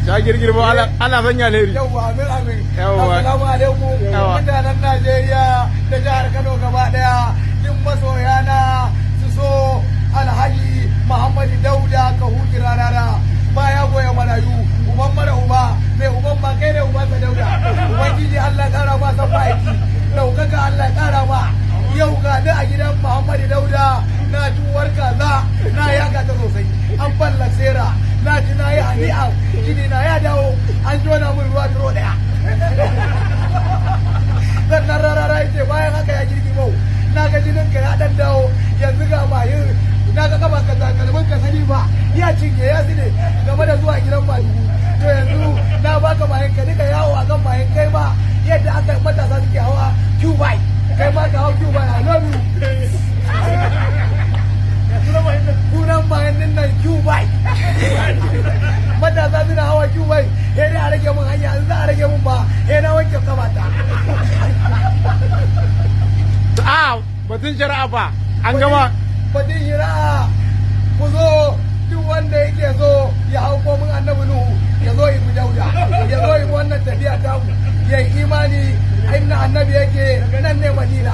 Ya girgirbo ana sanya leri. Yawwa amin amin. Yawwa. Assalamu alaikum. Mutanen Najeriya da jihar Kano gaba daya. Duk masoya na su so Alhaji Muhammadu Dauda Kahutu Rarara. Baya goya marayu. Uban mara uba. Mai uban ba kai ne uban sa Dauda. Ubangiji Allah kara ba san aiki. Daukaka Allah kara ba. Yau ga da a gidan Muhammadu Dauda na tuwar kaza na yaga ta sosai. An balla sera. Na ji na yi hani'a gini na ya dawo an jona mun ruwa duro daya sannan rarara yace bayan haka ya girgi mau na ga jinin ka ya dan dawo yanzu ga mayin na ga kaba ka takalmin ka sani ba ya cinye ya sine game da zuwa gidan madugu to yanzu na baka mayin ka nika yawo a kan mayin kai ma yadda aka matasa suke hawa Q-bike kai ma ka hau Q-bike I love you kunan bayan din nan Q-bike matasa suna hawa Q-bike sai dai a rage mun hanya in za a rage mun ba sai na wanke kamata batun shari'a fa an gama batun shari'a ku zo duk wanda yake so ya hau komin annabi Nuhu ya zo yi Dauda ya zo yi wannan tafiya ta mu ya yi imani inda annabi yake nan ne Madina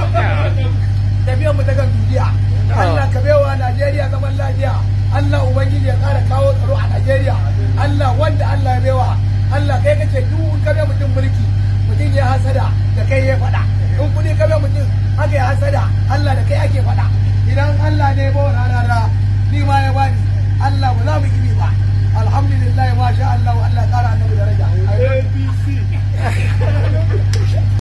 tafiyar mu ta kan duniya Allah ka baiwa Najeriya zaman lafiya Allah ubangiji ya kara kawo tsaro a Najeriya Allah wanda Allah ya baiwa Allah kai kace duk ka bai mutum mulki mutum ya hasada da kai ya fada in kudi ka bai mutum haka ya hasada Allah da kai ake fada idan Allah ne ba rarara ni ma ya bani Allah ba za mu yi ba alhamdulillah ma sha Allah Allah kara annabi daraja ABC